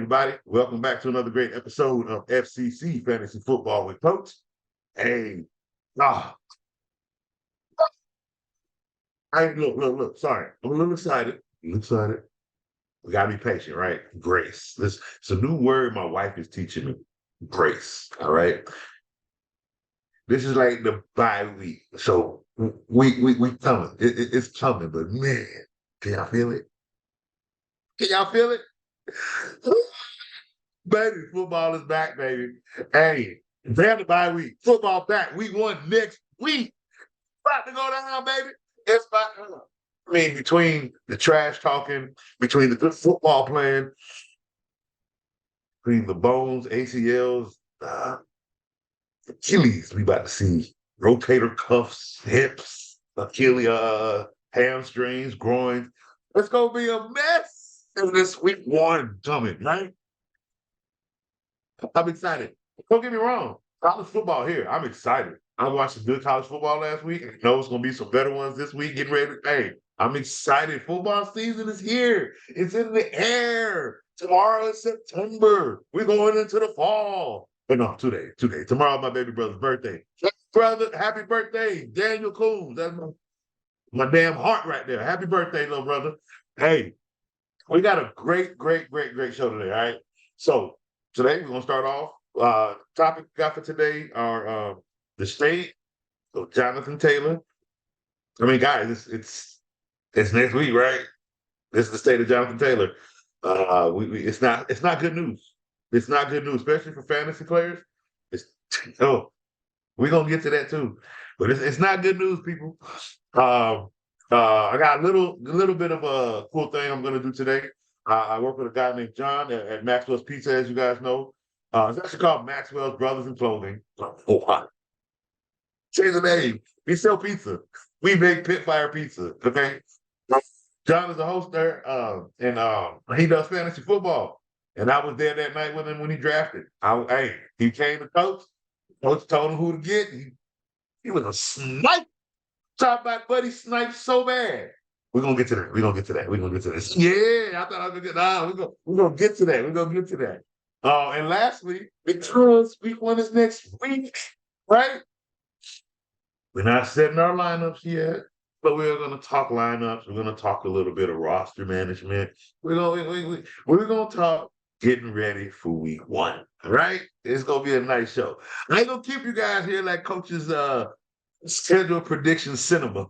everybody. Welcome back to another great episode of FCC Fantasy Football with Coach. Hey, ah, look. Sorry, I'm a little excited. We gotta be patient, right? Grace. This it's a new word my wife is teaching me. Grace. All right. This is like the bye week, so we coming. It's coming, but man, can y'all feel it? Can y'all feel it? Baby, football is back, baby. Hey, they have the bye week. Football back. Week 1 next week. About to go down, baby. It's about to go. I mean, between the trash talking, between the good football playing, between the bones, ACLs, Achilles, we about to see rotator cuffs, hips, Achilles, hamstrings, groins. It's gonna be a mess in this week 1 coming, right? I'm excited. Don't get me wrong. College football here. I'm excited. I watched some good college football last week. And I know it's going to be some better ones this week. Getting ready. Hey, I'm excited. Football season is here. It's in the air. Tomorrow is September. We're going into the fall. But no, today. Tomorrow, my baby brother's birthday. Brother, happy birthday, Daniel Coombs. That's my damn heart right there. Happy birthday, little brother. Hey, we got a great show today. All right. So today we're gonna start off. Topic we got for today are the state of Jonathan Taylor. I mean, guys, it's next week, right? This is the state of Jonathan Taylor. It's not good news. It's not good news, especially for fantasy players. It's oh, we're gonna get to that too, but it's not good news, people. I got a little bit of a cool thing I'm gonna do today. I work with a guy named John at Maxwell's Pizza, as you guys know. It's actually called Maxwell's Brothers in Clothing. Oh, wow. Change the name. We sell pizza. We make pit fire pizza. Okay. John is a host there, and he does fantasy football. And I was there that night with him when he drafted. He came to coach. Coach told him who to get. He was a snipe. Talk about Buddy Snipe so bad. We're gonna get to that. We're gonna get to this. Yeah, I thought I was gonna get. We're gonna get to that. And lastly, because week 1 is next week, right? We're not setting our lineups yet, but we're gonna talk lineups. We're gonna talk a little bit of roster management. We're gonna talk getting ready for week 1. All right? It's gonna be a nice show. I ain't gonna keep you guys here like coaches schedule prediction cinema.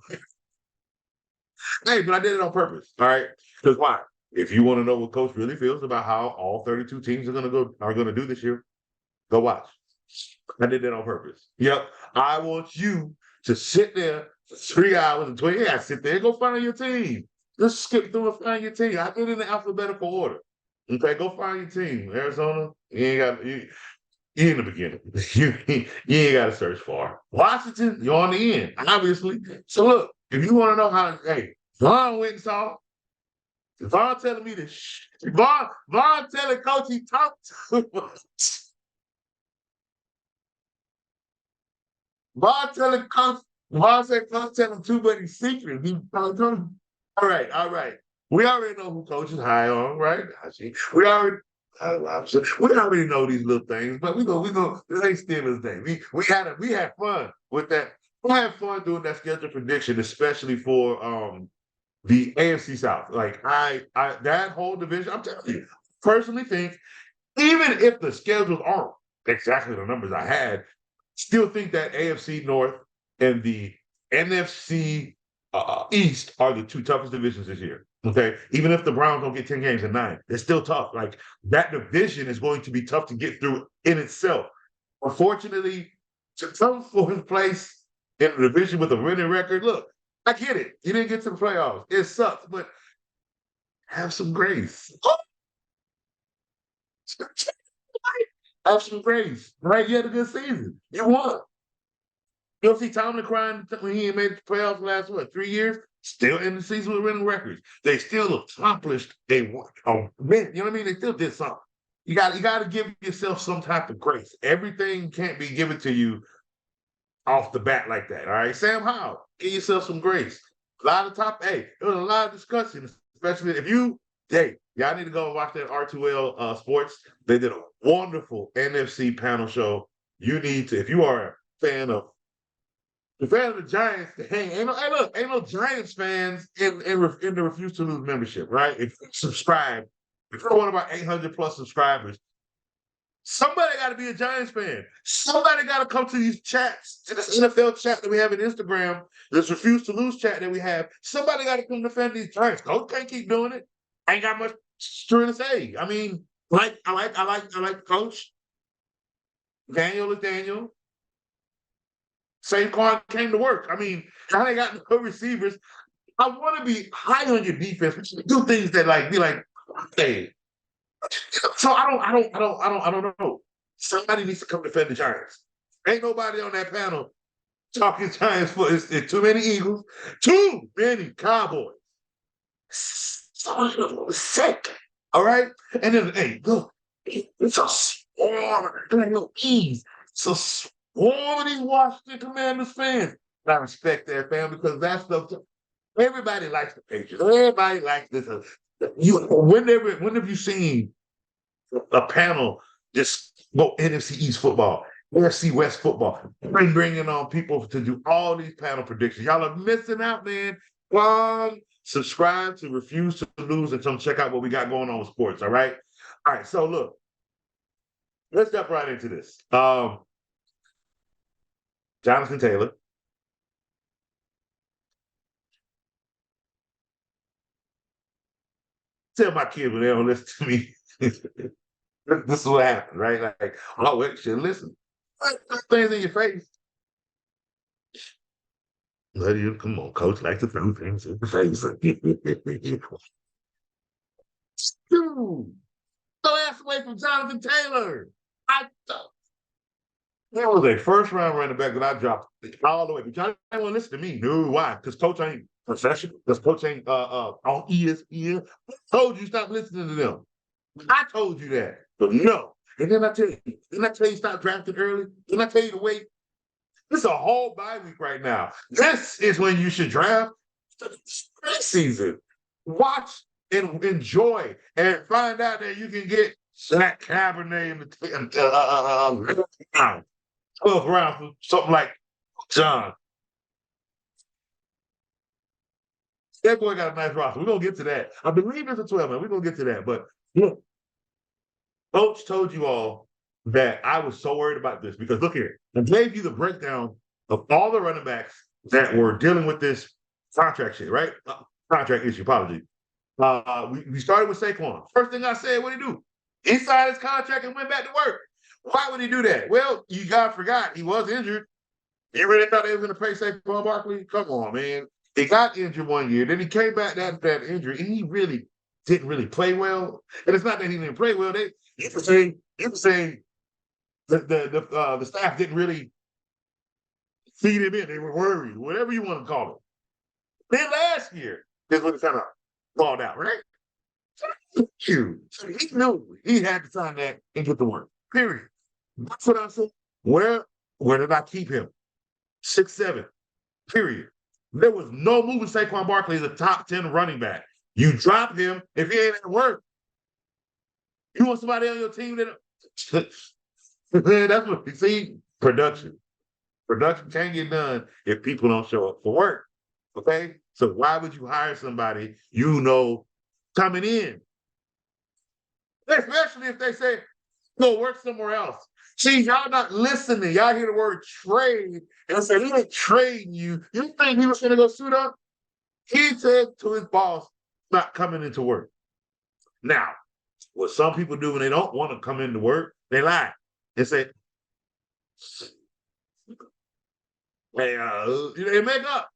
Hey, but I did it on purpose. All right. Because why? If you want to know what coach really feels about how all 32 teams are gonna do this year, go watch. I did that on purpose. Yep. I want you to sit there for 3 hours and 20. Yeah, sit there and go find your team. Just skip through and find your team. I did it in the alphabetical order. Okay, go find your team. Arizona, you in the beginning. You ain't got to search far. Washington, you're on the end, obviously. So look, if you want to know how, hey, Vaughn went and saw. Vaughn telling me this. Vaughn telling Coach he talked too much. Vaughn said Coach telling too many secrets. All right. We already know who Coach is high on, right? We already. We already know these little things, but we go. This ain't Steelers Day. We had fun with that. We had fun doing that schedule prediction, especially for the AFC South. Like that whole division. I'm telling you, personally think even if the schedules aren't exactly the numbers I had, still think that AFC North and the NFC East are the 2 toughest divisions this year. Okay, even if the Browns don't get 10 games in 9, it's still tough. Like that division is going to be tough to get through in itself. Unfortunately, to come 4th place in a division with a winning record, look, I get it. You didn't get to the playoffs. It sucks, but have some grace. Have some grace. Right? You had a good season. You won. You don't see Tomlin crying when he made the playoffs last 3 years? Still in the season with winning records. They still accomplished a win. You know what I mean? They still did something. You got to give yourself some type of grace. Everything can't be given to you off the bat like that. All right, Sam Howell, give yourself some grace. A lot of there was a lot of discussion, especially if you Hey, y'all need to go and watch that R2L Sports. They did a wonderful NFC panel show. You need to, if you are a fan of the Giants, hey, ain't no Giants fans in the Refuse to Lose membership, right? If you subscribe, if you're one of our 800 plus subscribers, somebody got to be a Giants fan. Somebody got to come to these chats, to this NFL chat that we have in Instagram, this Refuse to Lose chat that we have. Somebody got to come defend these Giants. Coach can't keep doing it. I ain't got much to say. I mean, I like Coach. Daniel is Daniel. Saquon came to work. I mean, now they got no receivers. I want to be high on your defense. Do things that like be like, hey. So I don't know. Somebody needs to come defend the Giants. Ain't nobody on that panel talking Giants for it's too many Eagles, too many Cowboys. So sick. All right. And then hey, look, it's a swarm. There ain't no ease. It's a swarm of these Washington Commanders fans. And I respect their fan because that's the everybody likes the Patriots. Everybody likes this. When have you seen a panel just go NFC East football, NFC West football, bringing on people to do all these panel predictions? Y'all are missing out, man. Subscribe to Refuse to Lose and come check out what we got going on with sports. All right. All right. So look, let's jump right into this. Jonathan Taylor. Tell my kids when they don't listen to me. This is what happened, right? Like, oh, wait, shit, listen. Things in your face. Let you come on, coach, like to throw things in your face. Dude, don't ask away from Jonathan Taylor. I There was a first round running back that I dropped all the way. But y'all didn't want to listen to me. No, why? Because coach ain't professional. Because coach ain't on ESPN. I told you stop listening to them. I told you that. But no. And then didn't I tell you stop drafting early? Didn't I tell you to wait? This is a whole bye week right now. This is when you should draft season. Watch and enjoy and find out that you can get Zach Cabernet in the 12th round for something like John. That boy got a nice roster. We're gonna get to that. I believe it's a 12 man. We're gonna get to that. But look, Coach told you all that I was so worried about this because look here, I gave you the breakdown of all the running backs that were dealing with this contract shit, right? Contract issue, apology. We started with Saquon. First thing I said, what did he do? He signed his contract and went back to work. Why would he do that? Well, you guys forgot he was injured. You really thought they were going to pay Saquon Barkley? Come on, man. He got injured one year. Then he came back that injury, and he really didn't really play well. And it's not that he didn't play well. You could say the staff didn't really feed him in. They were worried, whatever you want to call it. Then last year is when it kind of balled out, right? So he knew he had to sign that and get to work. Period. That's what I said. Where did I keep him? 6'7". Period. There was no moving Saquon Barkley as a top 10 running back. You drop him if he ain't at work. You want somebody on your team that that's what you see. Production. Production can't get done if people don't show up for work. Okay? So why would you hire somebody you know coming in? Especially if they say, go work somewhere else. See, y'all not listening. Y'all hear the word trade and say, he ain't trading you. You think he was going to go suit up? He said to his boss, not coming into work. Now, what some people do when they don't want to come into work, they lie and say, hey, they make up.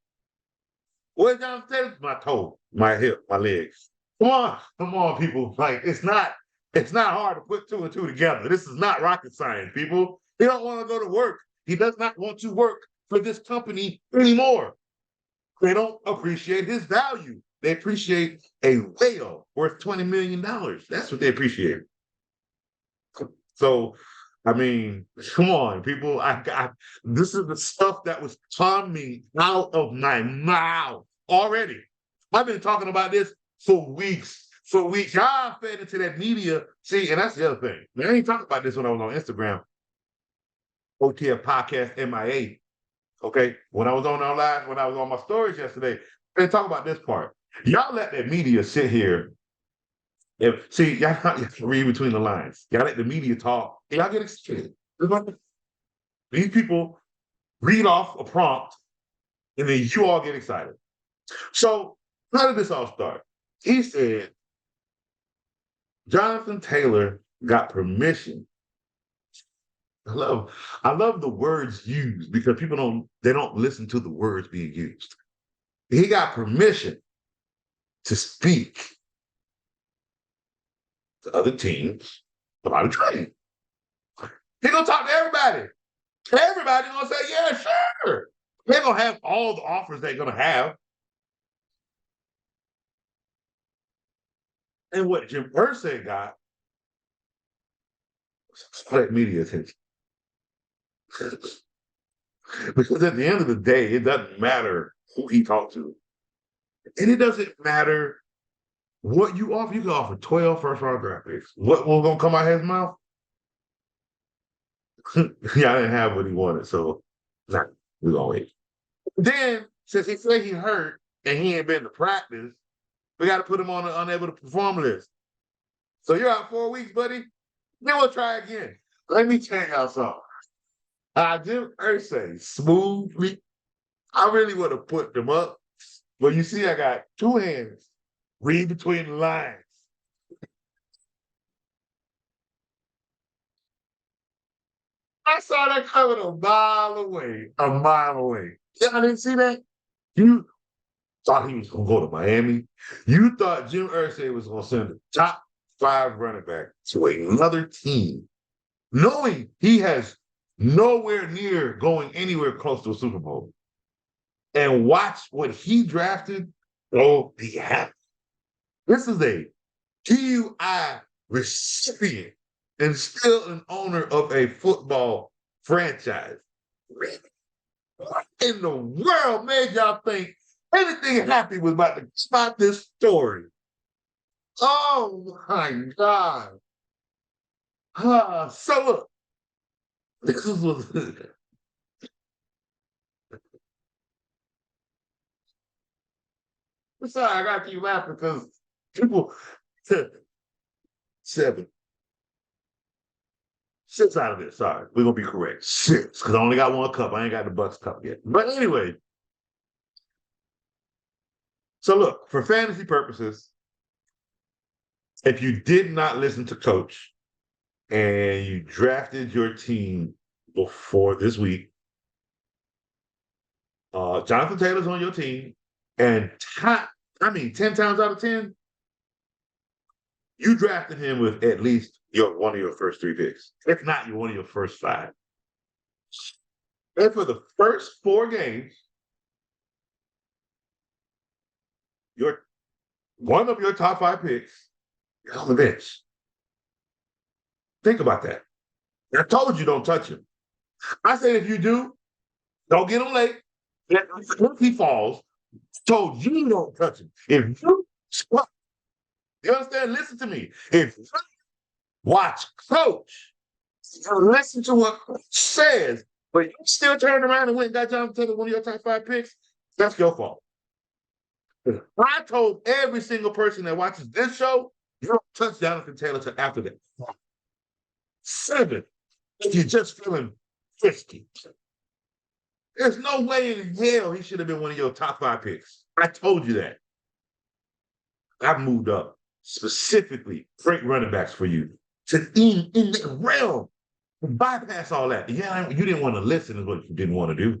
Where's Jonathan Taylor? My toe, my hip, my legs. Come on, people. Like, it's not hard to put two and two together. This is not rocket science, people. He don't want to go to work. He does not want to work for this company anymore. They don't appreciate his value. They appreciate a whale worth $20 million. That's what they appreciate. So, I mean, come on, people. This is the stuff that was coming out of my mouth already. I've been talking about this for weeks. for weeks. Y'all fed into that media. See, and that's the other thing. I ain't talking about this when I was on Instagram. OTF podcast MIA. Okay. When I was on our live, when I was on my stories yesterday, they talk about this part. Y'all let that media sit here. See, y'all have to read between the lines. Y'all let the media talk. Y'all get excited. These people read off a prompt, and then you all get excited. So, how did this all start? He said Jonathan Taylor got permission. I love the words used because people don't listen to the words being used. He got permission to speak to other teams about a trade. He gonna talk to everybody. Everybody gonna say, yeah, sure. They're gonna have all the offers they're gonna have. And what Jim Irsay got was that media attention. Because at the end of the day, it doesn't matter who he talked to. And it doesn't matter what you offer. You can offer 12 first-round draft picks. What was going to come out of his mouth? Yeah, I didn't have what he wanted, so we're going to wait. Then, since he said he hurt and he ain't been to practice, we got to put him on the unable to perform list. So you're out 4 weeks, buddy. Then we'll try again. Let me tell y'all something. Jim Irsay, smoothly, I really would have put them up. But you see, I got two hands. Read between the lines. I saw that coming a mile away. A mile away. Y'all didn't see that? You thought he was going to go to Miami. You thought Jim Irsay was going to send the top 5 running back to another team, knowing he has nowhere near going anywhere close to a Super Bowl. And watch what he drafted. Oh, he had. This is a DUI recipient and still an owner of a football franchise. What in the world made y'all think anything happy was about to spot this story? Oh my God. So look, this was sorry, I got to keep laughing because people 7. 6 out of this. Sorry, we're gonna be correct. 6, because I only got 1 cup. I ain't got the Bucks cup yet. But anyway, so look, for fantasy purposes, if you did not listen to Coach and you drafted your team before this week, Jonathan Taylor's on your team, and 10 times out of 10, you drafted him with at least one of your first 3 picks. If not, you're one of your first 5. And for the first 4 games, one of your top 5 picks is on the bench. Think about that. I told you don't touch him. I said if you do, don't get him late. If he falls, told you don't touch him. If you squat, you understand? Listen to me. If you watch Coach, listen to what Coach says, but you still turn around and went and got Jonathan Taylor, one of your top 5 picks, that's your fault. I told every single person that watches this show, you don't touch Jonathan Taylor till after that. 7, if you're just feeling 50. There's no way in hell he should have been one of your top 5 picks. I told you that. I've moved up specifically great running backs for you to in that realm. Bypass all that. Yeah, you didn't want to listen is what you didn't want to do.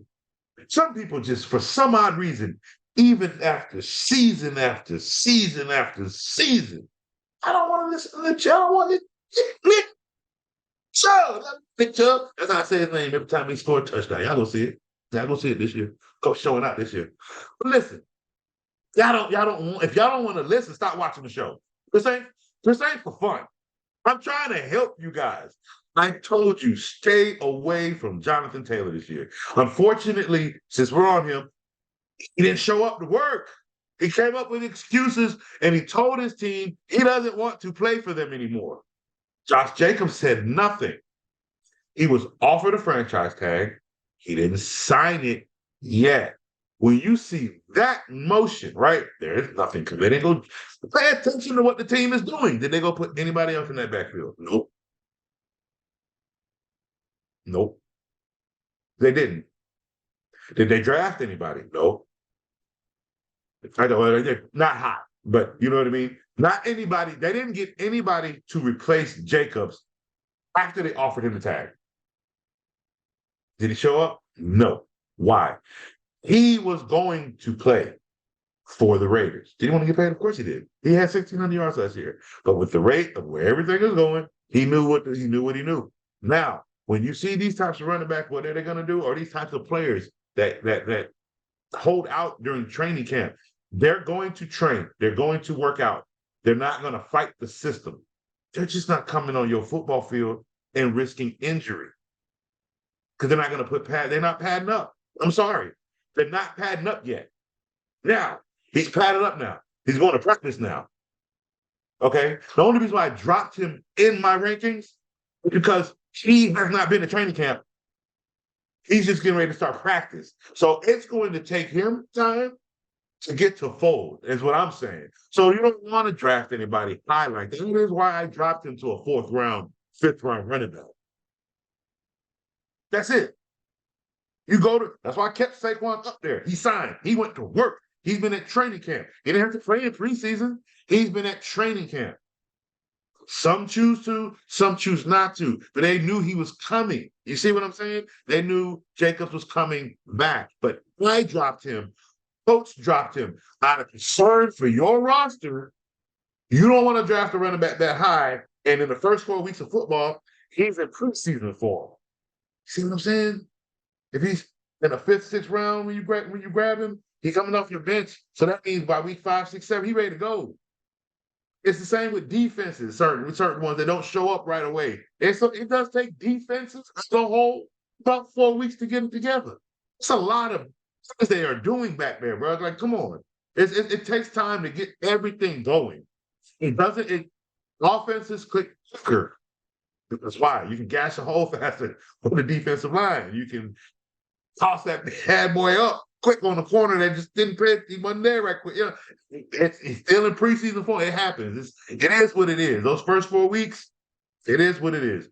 Some people just, for some odd reason, even after season after season after season, I don't want to listen to the show. I don't want to show. Big Chubb. That's how I say his name every time he scored a touchdown. Y'all gonna see it. Y'all gonna see it this year. Coach showing out this year. But listen, y'all don't. If y'all don't want to listen, stop watching the show. This ain't for fun. I'm trying to help you guys. I told you, stay away from Jonathan Taylor this year. Unfortunately, since we're on him, he didn't show up to work. He came up with excuses and he told his team he doesn't want to play for them anymore. Josh Jacobs said nothing. He was offered a franchise tag. He didn't sign it yet. When you see that motion, right, there is nothing committing. Go pay attention to what the team is doing. Did they go put anybody else in that backfield? Nope. Nope. They didn't. Did they draft anybody? No. I don't. They're not hot, but you know what I mean. Not anybody. They didn't get anybody to replace Jacobs after they offered him the tag. Did he show up? No. Why? He was going to play for the Raiders. Did he want to get paid? Of course he did. He had 1,600 yards last year. But with the rate of where everything is going, he knew what he knew. Now, when you see these types of running back, what are they going to do? Or these types of players that hold out during training camp, they're going to train. They're going to work out. They're not going to fight the system. They're just not coming on your football field and risking injury. Because they're not going to they're not padding up. I'm sorry. They're not padding up yet. Now, he's padded up now. He's going to practice now. Okay? The only reason why I dropped him in my rankings is because he has not been to training camp. He's just getting ready to start practice. So it's going to take him time to get to fold, is what I'm saying. So you don't want to draft anybody high like that. That is why I dropped him to a 4th round, 5th round running back. That's it. That's why I kept Saquon up there. He signed. He went to work. He's been at training camp. He didn't have to play in preseason. He's been at training camp. Some choose to, some choose not to, but they knew he was coming. You see what I'm saying? They knew Jacobs was coming back, but I dropped him. Coach dropped him out of concern for your roster. You don't want to draft a running back that high, and in the first 4 weeks of football, he's in preseason form. See what I'm saying? If he's in the 5th, 6th round when you grab him, he's coming off your bench. So that means by week 5, 6, 7, he's ready to go. It's the same with defenses, certain ones that don't show up right away. It does take defenses as a whole about 4 weeks to get them together. It's a lot of things they are doing back there, bro. Like, come on. It takes time to get everything going. Offenses click quicker. That's why you can gash a hole faster on the defensive line. You can toss that bad boy up quick on the corner that just didn't play. He wasn't there right quick. You know, it's still in preseason form. It happens. It is what it is. Those first 4 weeks, it is what it is.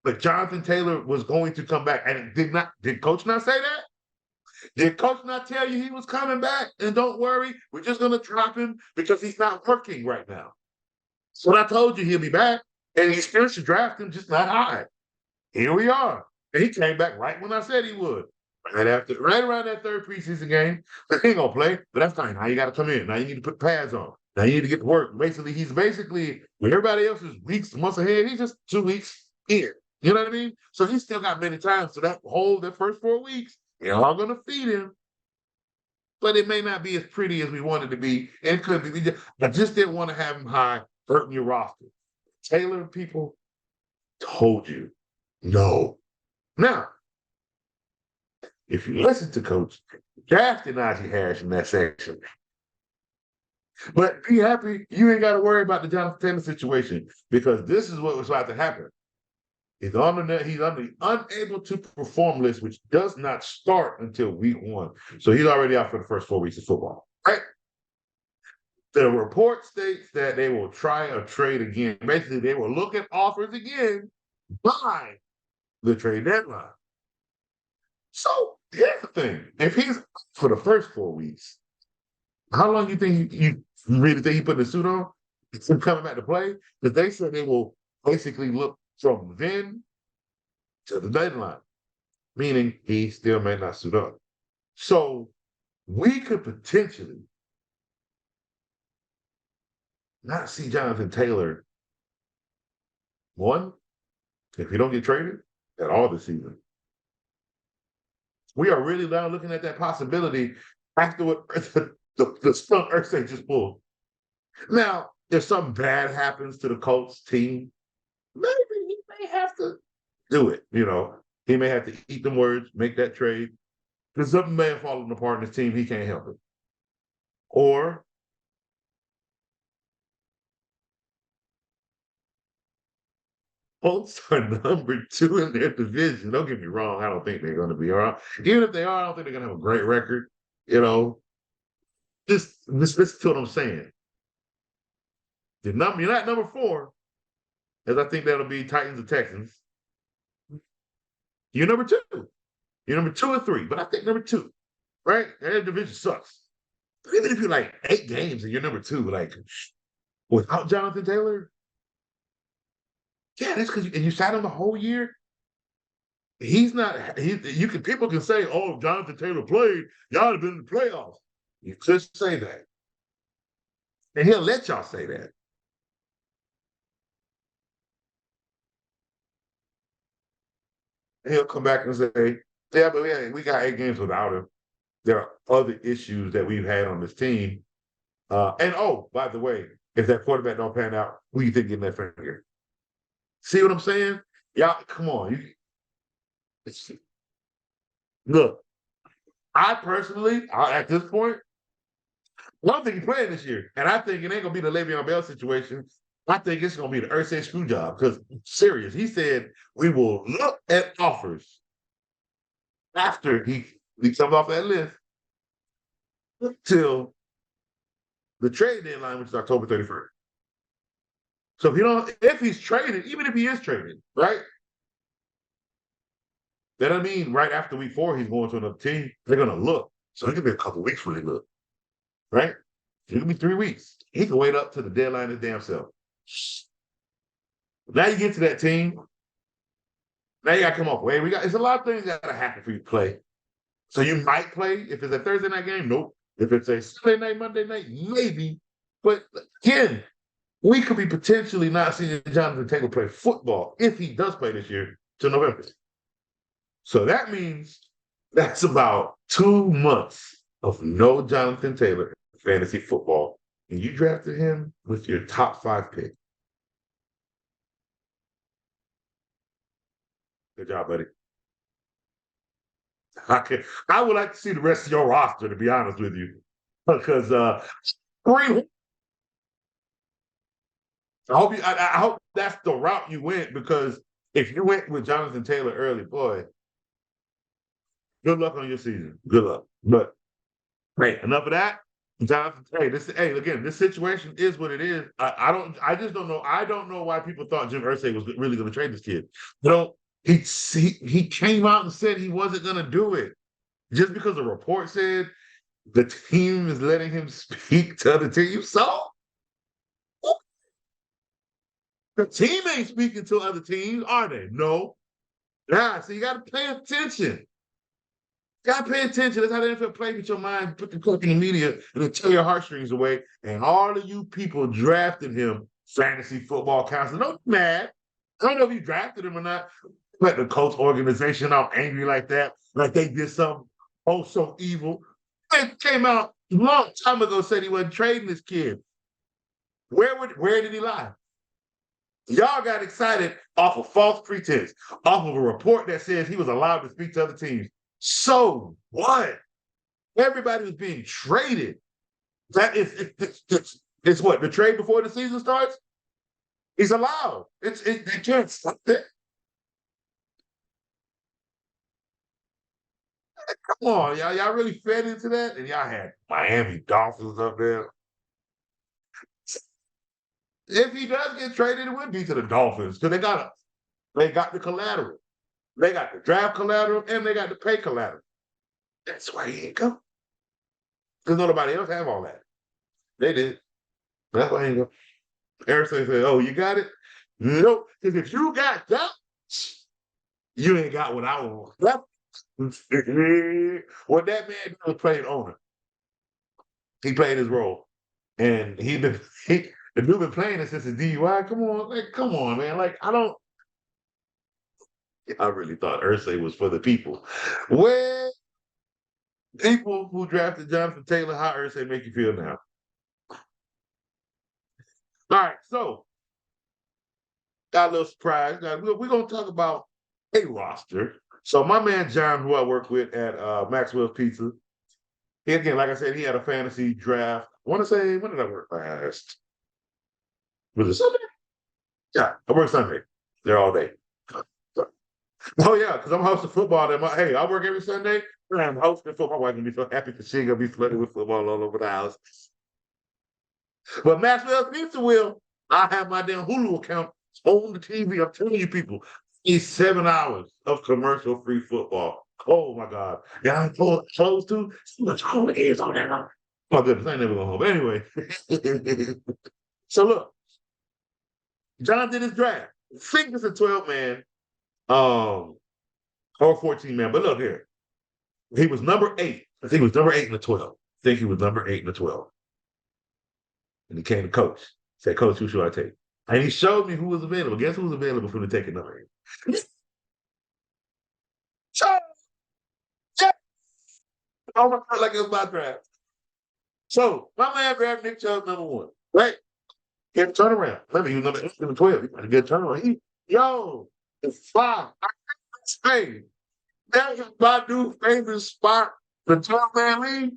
But Jonathan Taylor was going to come back, and did Coach not say that? Did Coach not tell you he was coming back? And don't worry, we're just going to drop him because he's not working right now. So I told you he'll be back, and he's still should draft him, just not high. Here we are. And he came back right when I said he would. Right around that 3rd preseason game. He ain't gonna play, but that's fine. Now you got to come in. Now you need to put pads on. Now you need to get to work. Basically, when everybody else is weeks, months ahead, he's just 2 weeks in. You know what I mean? So he still got many times. So that first 4 weeks, they're all gonna feed him. But it may not be as pretty as we wanted to be. It could be. I just didn't want to have him high, hurting your roster. Taylor people told you no. Now, if you listen to Coach, drafted Najee Harris in that section. But be happy, you ain't got to worry about the Jonathan Taylor situation because this is what was about to happen. He's on the unable to perform list, which does not start until week 1. So he's already out for the first 4 weeks of football. Right? The report states that they will try a trade again. Basically, they will look at offers again by the trade deadline. So here's the thing. If he's for the first 4 weeks, how long do you think you really think he put the suit on? It's him coming back to play? Because they said they will basically look from then to the deadline, meaning he still may not suit up. So we could potentially not see Jonathan Taylor, one, if he don't get traded at all this season. We are really now looking at that possibility after what the stunt Irsay just pulled. Now, if something bad happens to the Colts team, maybe he may have to do it. You know, he may have to eat them words, make that trade. Because something may have fallen apart in his team. He can't help it. or Colts are number 2 in their division. Don't get me wrong. I don't think they're going to be all right. Even if they are, I don't think they're going to have a great record. You know, just listen to what I'm saying. You're not number 4, as I think that'll be Titans and Texans. You're number 2. You're number 2 or 3, but I think number 2, right? That division sucks. Even if you're like 8 games and you're number 2, like without Jonathan Taylor, yeah, that's because you sat him the whole year. He's not. You can people can say, "Oh, if Jonathan Taylor played, y'all have been in the playoffs." You could say that, and he'll let y'all say that. And he'll come back and say, "Yeah, but we got 8 games without him. There are other issues that we've had on this team." And oh, by the way, if that quarterback don't pan out, who you think getting that finger? See what I'm saying? Y'all, come on. Look, I personally, at this point, I don't think he's playing this year. And I think it ain't going to be the Le'Veon Bell situation. I think it's going to be the Irsay screw job. Because, serious, he said, we will look at offers after he comes off that list till the trade deadline, which is October 31st. So if he's traded, even if he is traded, right? That doesn't mean right after week 4 he's going to another team. They're going to look. So it could be a couple weeks when they look, right? It could be 3 weeks. He can wait up to the deadline his damn self. Now you get to that team. Now you got to come off. It's a lot of things that got to happen for you to play. So you might play if it's a Thursday night game. Nope. If it's a Sunday night, Monday night, maybe. But again, we could be potentially not seeing Jonathan Taylor play football if he does play this year to November. So that means that's about 2 months of no Jonathan Taylor fantasy football. And you drafted him with your top 5 pick. Good job, buddy. I would like to see the rest of your roster, to be honest with you. Because I hope that's the route you went, because if you went with Jonathan Taylor early, boy, good luck on your season. Good luck. But hey, enough of that. Jonathan, again, this situation is what it is. I just don't know. I don't know why people thought Jim Irsay was really going to trade this kid. He came out and said he wasn't going to do it. Just because the report said the team is letting him speak to other teams. So the team ain't speaking to other teams, are they? No. So you got to pay attention. Gotta pay attention. That's how the NFL play with your mind, put the cloak in the media, and then tear your heartstrings away. And all of you people drafted him, fantasy football counselor. Don't be mad. I don't know if you drafted him or not. Let the Colts organization out angry like that, like they did something so evil. They came out a long time ago, said he wasn't trading this kid. Where did he lie? Y'all got excited off of false pretense, off of a report that says he was allowed to speak to other teams. So what? Everybody was being traded. It's what, the trade before the season starts? He's allowed. They can't stop that. Come on, y'all really fed into that? And y'all had Miami Dolphins up there. If he does get traded, it would be to the Dolphins, because they got the collateral. They got the draft collateral and they got the pay collateral. That's why he ain't come. Because nobody else have all that. They did. That's why he ain't go. Everything said, "Oh, you got it?" Nope. Because if you got that, you ain't got what I want. What that man was playing owner. He played his role. And the dude been playing it since his DUI. Come on, man. I really thought Irsay was for the people. Well, people who drafted Jonathan Taylor, how Irsay make you feel now? All right, so got a little surprise. We're going to talk about a roster. So my man John, who I work with at Maxwell's Pizza, again, like I said, he had a fantasy draft. I want to say, when did I work last? Was it Sunday? Yeah, I work Sunday. There all day. Oh yeah, because I'm hosting football. Hey, I work every Sunday. And I'm hosting football. My wife gonna be so happy because she ain't gonna be flooded with football all over the house. But Maxwell Pizza will. I have my damn Hulu account on the TV. I'm telling you, people, it's 7 hours of commercial-free football. Oh my God! Yeah, I'm close to so much cold is on that. My goodness, I ain't never going home. But anyway, so look, John did his draft. I think it's a 12-man, or 14-man. But look here, he was number 8. I think he was number 8 in the 12. I think he was number 8 in the 12. And he came to coach. Said, Coach, who should I take? And he showed me who was available. Guess who was available for him to take a number 8? So, yeah. Oh my God, like it was my draft. So, my man grabbed Nick Chubb number 1, right? He had a turnaround. Remember, he was number 8 in the 12. He had a good turnaround. It's 5. Hey, that is my new favorite spot, the 12-man league,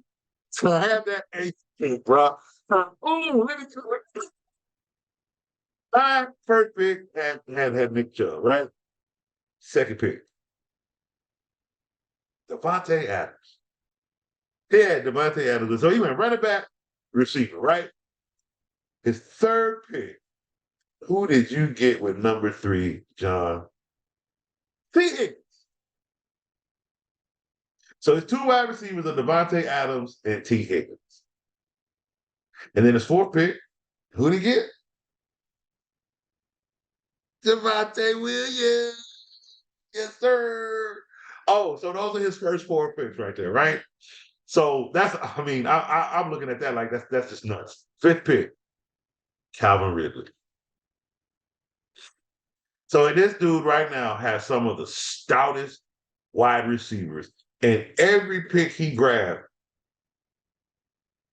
to have that 8th pick, bro. Oh, let me tell you. My first pick had Nick Chubb, right? Second pick, Devontae Adams. He had Devontae Adams. So he went running back, receiver, right? His third pick, who did you get with number 3, John? T. Higgins. So his 2 wide receivers are Devontae Adams and T. Higgins. And then his 4th pick, who did he get? Devontae Williams. Yes, sir. Oh, so those are his first 4 picks right there, right? So I'm looking at that like that's just nuts. 5th pick, Calvin Ridley. So this dude right now has some of the stoutest wide receivers. And every pick he grabbed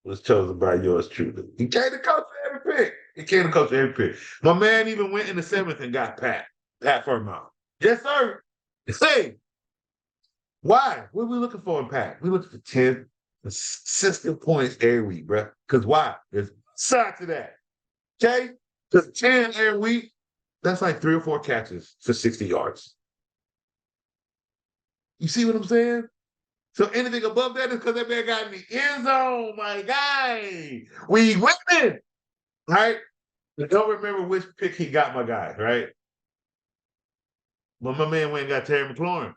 was chosen by yours truly. He came to coach for every pick. He came to coach for every pick. My man even went in the 7th and got Pat Furman. Yes, sir. Hey, why? What are we looking for in Pat? We're looking for 10 consistent points every week, bro. Because why? There's side to that. Okay? Because 10 every week, that's like 3 or 4 catches for 60 yards. You see what I'm saying? So anything above that is because that man got in the end zone, my guy. We winning, right? I don't remember which pick he got, my guy, right? But my man went and got Terry McLaurin.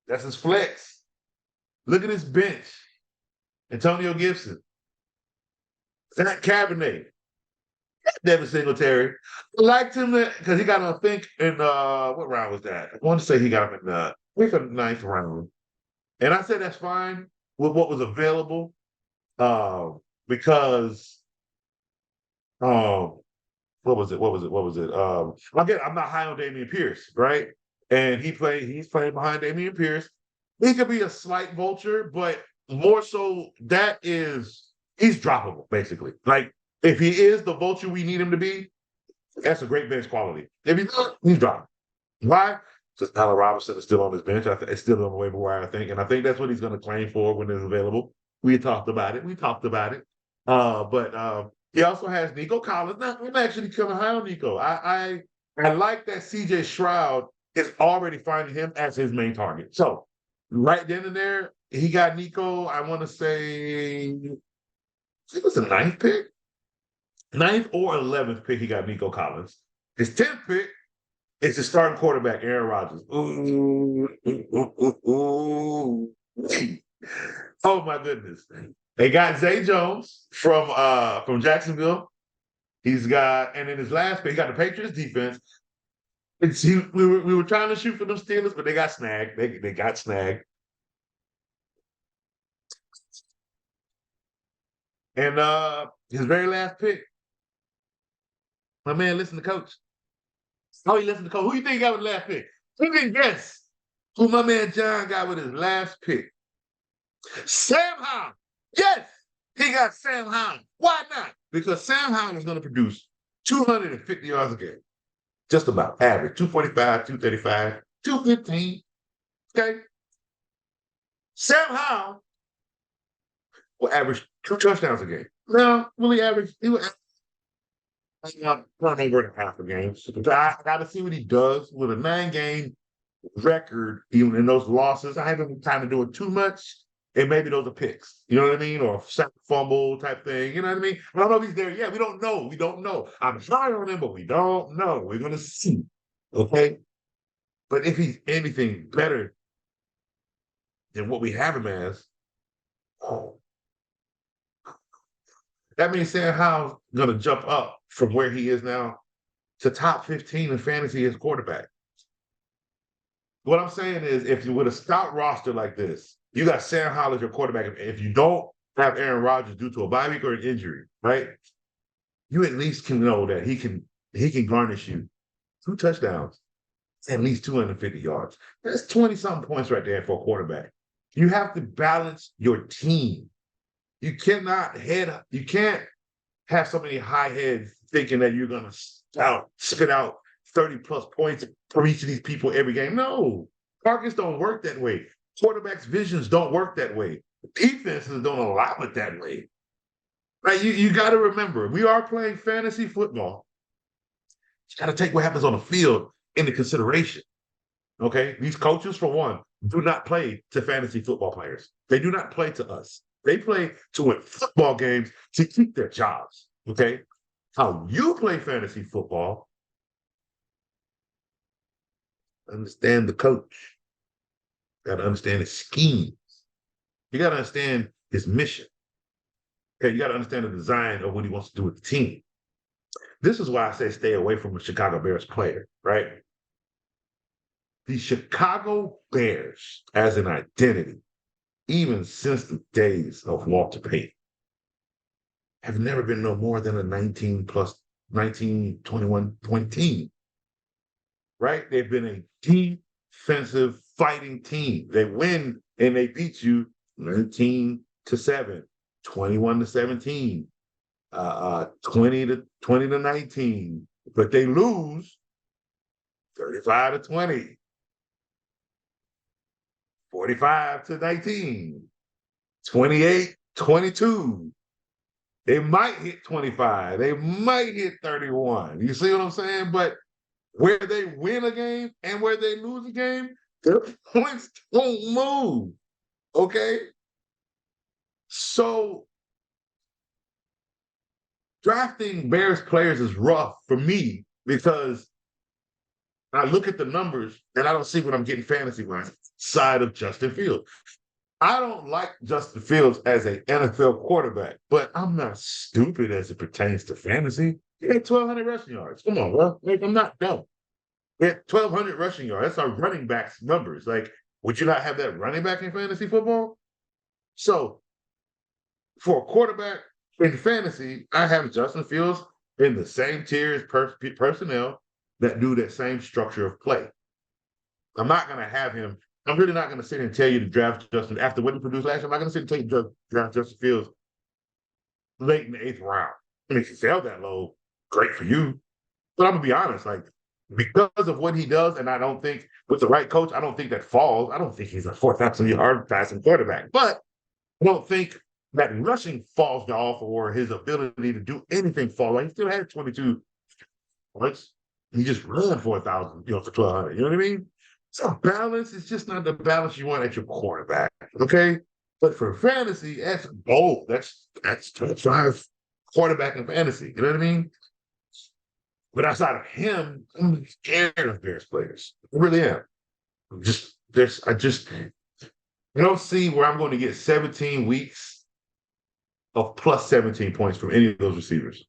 That's his flex. Look at his bench. Antonio Gibson. Zach Cabernet. Devin Singletary. I liked him because he got him, I think, in what round was that? I want to say he got him in the 9th round. And I said that's fine with what was available. Because what was it? Again, I'm not high on Dameon Pierce, right? And he's playing behind Dameon Pierce. He could be a slight vulture, but more so he's droppable, basically. Like if he is the vulture we need him to be, that's a great bench quality. If he's not, he's droppable. Why? Because Allen Robinson is still on his bench. It's still on the waiver wire, I think. And I think that's what he's going to claim for when it's available. We talked about it. But he also has Nico Collins. Now, I'm actually coming high on Nico. I like that CJ Stroud is already finding him as his main target. So right then and there, he got Nico, I want to say, I think it was the 9th pick. 9th or 11th pick, he got Nico Collins. His 10th pick, it's the starting quarterback, Aaron Rodgers. Ooh. Oh my goodness. They got Zay Jones from Jacksonville. And in his last pick, he got the Patriots defense. We were trying to shoot for them Steelers, but they got snagged. They got snagged. And his very last pick, my man listened to coach. Oh, he listened to coach. Who you think he got with the last pick? Who can guess who my man John got with his last pick? Sam Howell. Yes, he got Sam Howell. Why not? Because Sam Howell is going to produce 250 yards a game. Just about average. 245, 235, 215. Okay? Sam Howell will average 2 touchdowns a game. No, really average. He will turnover and a half a game. So I got to see what he does with a 9-game record, even in those losses. I haven't time to do it too much. And maybe those are picks. You know what I mean? Or a sack fumble type thing. You know what I mean? I don't know if he's there yet. We don't know. We don't know. I'm high on him, but we don't know. We're going to see. Okay? But if he's anything better than what we have him as, oh, that means Sam Howell's going to jump up from where he is now to top 15 in fantasy as quarterback. What I'm saying is, if you with a stout roster like this, you got Sam Howell as your quarterback. If you don't have Aaron Rodgers due to a bye week or an injury, right? You at least can know that he can garnish you 2 touchdowns, at least 250 yards. That's 20-something points right there for a quarterback. You have to balance your team. You can't have so many high heads thinking that you're gonna spit out 30+ points for each of these people every game. No, targets don't work that way. Quarterbacks' visions don't work that way. Defenses don't allow it that way. Right? You got to remember, we are playing fantasy football. You got to take what happens on the field into consideration. Okay? These coaches, for one, do not play to fantasy football players. They do not play to us. They play to win football games to keep their jobs. Okay? How you play fantasy football, understand the coach. You got to understand his schemes. You got to understand his mission. Okay, you got to understand the design of what he wants to do with the team. This is why I say stay away from a Chicago Bears player, right? The Chicago Bears as an identity, even since the days of Walter Payton, have never been no more than a 19 plus 19, 21 point team, right? They've been a defensive fighting team. They win and they beat you 19-7, 21-17, 20-19, but they lose 35-20, 45-19, 28-22. They might hit 25. They might hit 31. You see what I'm saying? But where they win a game and where they lose a game, their points don't move. Okay? So drafting Bears players is rough for me because I look at the numbers and I don't see what I'm getting fantasy-wise side of Justin Fields. I don't like Justin Fields as an NFL quarterback, but I'm not stupid as it pertains to fantasy. He had 1,200 rushing yards. Come on, bro. Like, I'm not dumb. He had 1,200 rushing yards. That's our running backs numbers. Like, would you not have that running back in fantasy football? So, for a quarterback in fantasy, I have Justin Fields in the same tier as personnel that do that same structure of play. I'm not going to have him. I'm really not going to sit here and tell you to draft Justin after what he produced last year. I'm not going to sit and tell you to draft Justin Fields late in the 8th round. I mean, if you fell that low, great for you. But I'm going to be honest, like, because of what he does, and I don't think with the right coach, I don't think that falls. I don't think he's a 4,000-yard passing quarterback. But I don't think that rushing falls off or his ability to do anything falls. Like, he still had 22 points. He just ran 4,000, for 1,200. You know what I mean? So balance is just not the balance you want at your quarterback, okay? But for fantasy, that's bold. That's top 5 quarterback in fantasy. You know what I mean? But outside of him, I'm scared of Bears players. I really am. I don't see where I'm going to get 17 weeks of plus 17 points from any of those receivers.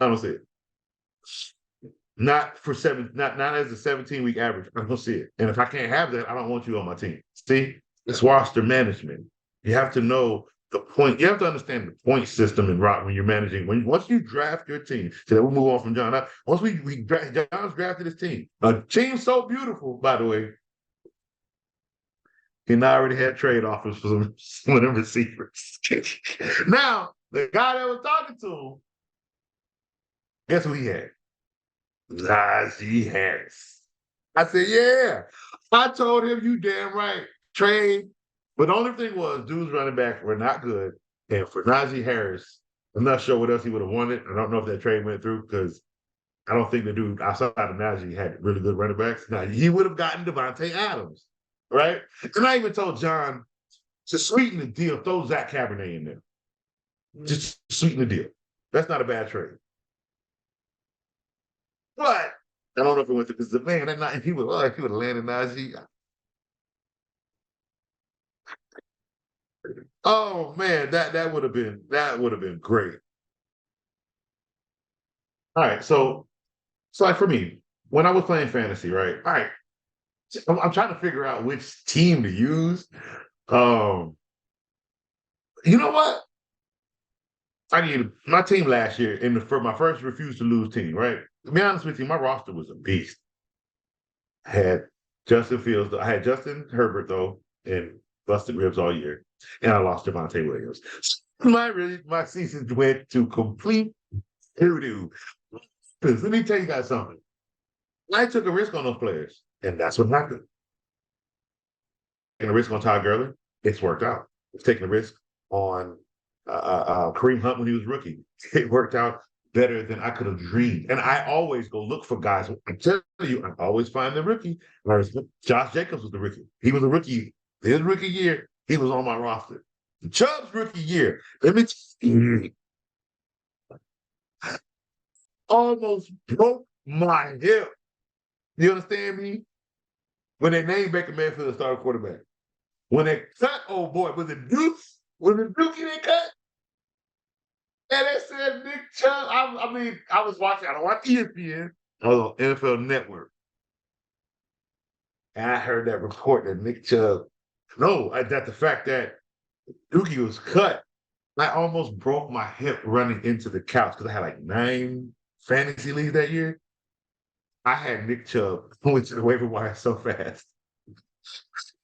I don't see it. Not as a 17-week average. I don't see it. And if I can't have that, I don't want you on my team. See? It's roster management. You have to know the point. You have to understand the point system and route when you're managing. Once you draft your team, so we'll move on from John. Once John's drafted his team. A team so beautiful, by the way. He already had trade offers for some of them receivers. Now, the guy that was talking to him, guess who he had? Najee Harris. I said, yeah. I told him, you damn right. Trade But the only thing was, dudes running back were not good. And for Najee Harris, I'm not sure what else he would have wanted. I don't know if that trade went through because I don't think the dude outside of Najee had really good running backs. Now, he would have gotten Devontae Adams, right? And I even told John to sweeten the deal, throw Zach Cabernet in there. Just sweeten the deal. That's not a bad trade. But I don't know if it went to because the man that night he would have landed Najee. Oh man, that would have been great. All right, so like for me, when I was playing fantasy, right? All right, I'm trying to figure out which team to use. Um, you know what? I need my team last year for my first refuse to lose team, right? To be honest with you, my roster was a beast. I had Justin Fields, I had Justin Herbert though, and busted ribs all year, and I lost Javante Williams. My season went to complete doo doo. Because let me tell you guys something. I took a risk on those players, and that's what happened. Taking a risk on Todd Gurley, it's worked out. It's taking a risk on Kareem Hunt when he was rookie. It worked out better than I could have dreamed. And I always go look for guys. I tell you, I always find the rookie. Whereas Josh Jacobs was the rookie. He was a rookie. His rookie year, he was on my roster. Chubb's rookie year, let me tell you, almost broke my hip. You understand me? When they named Baker Mayfield the starting quarterback. When they cut, oh boy, was it Deuce? Was it Dookie they cut? And they said Nick Chubb. I mean, I was watching, I don't watch ESPN. I was on NFL Network. And I heard that report that Nick Chubb, no, that the fact that Dookie was cut, I almost broke my hip running into the couch because I had like 9 fantasy leagues that year. I had Nick Chubb went to the waiver wire so fast.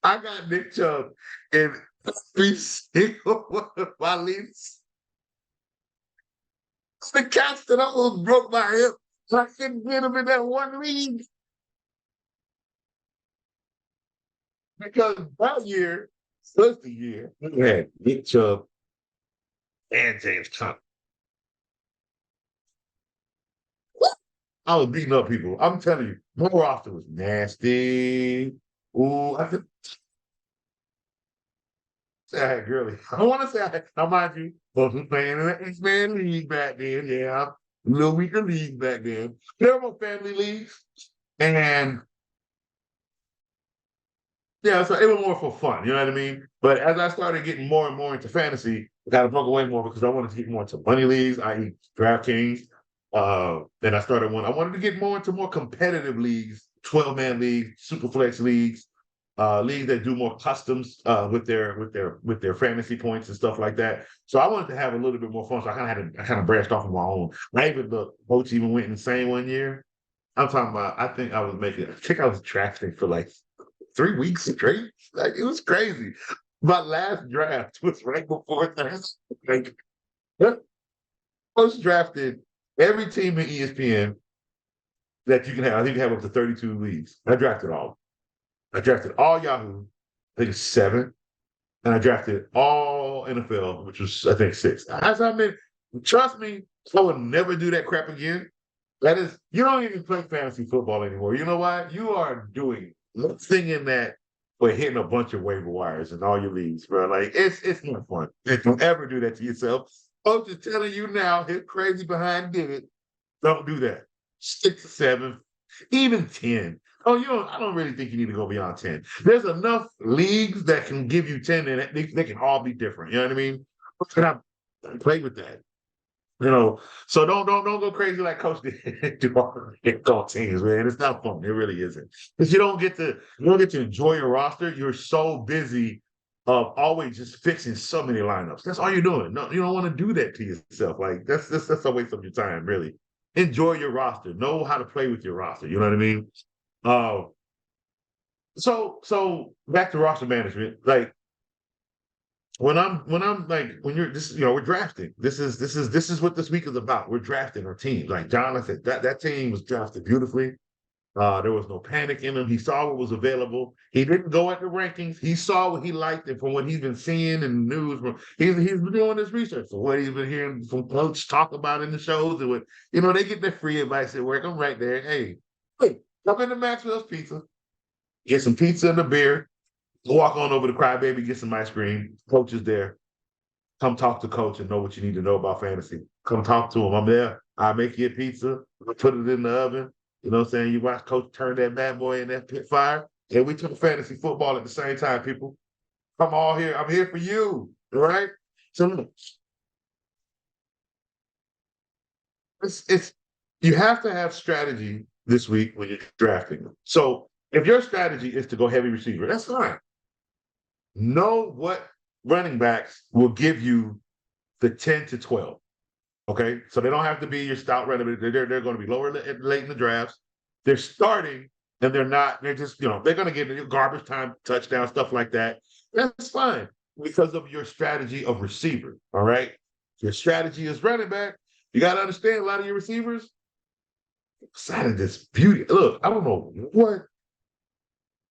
I got Nick Chubb in every single one of my leagues. It's the couch that almost broke my hip. So I couldn't get him in that one league. Because that year was the year we had Nick Chubb and James Conner. I was beating up people. I'm telling you, my roster was nasty. Ooh, I could say I had Gurley. I want to say I had, now mind you, both was playing in the X-Man League back then. Yeah, a little weaker league back then. There were family leagues. And yeah, so it was more for fun, you know what I mean? But as I started getting more and more into fantasy, I got to broke away more because I wanted to get more into money leagues, i.e. DraftKings. Then I started I wanted to get more into more competitive leagues, 12-man leagues, super flex leagues, leagues that do more customs with their fantasy points and stuff like that. So I wanted to have a little bit more fun. So I kind of branched off on my own. I even the coach even went insane one year. I'm talking about I think I was drafting for like 3 weeks straight. Like it was crazy. My last draft was right before that. Like I was drafted every team in ESPN that you can have. I think you have up to 32 leagues. I drafted all. I drafted all Yahoo. I think it's 7. And I drafted all NFL, which was I think 6. As I mean, trust me, I would never do that crap again. That is, you don't even play fantasy football anymore. You know why? You are doing nothing in that but hitting a bunch of waiver wires in all your leagues, bro. Like it's not fun. If you ever do that to yourself, I'm just telling you now, hit crazy behind did it. Don't do that. 6 or 7, even 10. Oh, I don't really think you need to go beyond 10. There's enough leagues that can give you 10 and they can all be different. You know what I mean? But I play with that. So don't go crazy like Coach did. Do all teams, man. It's not fun. It really isn't. Because you don't get to enjoy your roster. You're so busy of always just fixing so many lineups. That's all you're doing. No, you don't want to do that to yourself. Like that's a waste of your time, really. Enjoy your roster. Know how to play with your roster. You know what I mean? Uh, so back to roster management. Like when I'm like when you're this we're drafting. This is what this week is about. We're drafting our team. Like John, I said that team was drafted beautifully. There was no panic in him. He saw what was available. He didn't go at the rankings. He saw what he liked, and from what he's been seeing in the news, he's been doing this research. So what he's been hearing from coach talk about in the shows, and what they get their free advice at work. I'm right there. Hey, come into Maxwell's Pizza, get some pizza and a beer. Walk on over to Crybaby, get some ice cream. Coach is there. Come talk to coach and know what you need to know about fantasy. Come talk to him. I'm there. I make you a pizza. Put it in the oven. You know what I'm saying? You watch coach turn that bad boy in that pit fire. And we took fantasy football at the same time, people. Come all here. I'm here for you. All right? So look, it's you have to have strategy this week when you're drafting. So if your strategy is to go heavy receiver, that's fine. Know what running backs will give you the 10 to 12. Okay. So they don't have to be your stout running back. They're going to be lower late in the drafts. They're starting and they're just, they're going to get garbage time, touchdown, stuff like that. That's fine because of your strategy of receiver. All right. Your strategy is running back. You got to understand a lot of your receivers. Excited this beauty. Look, I don't know what.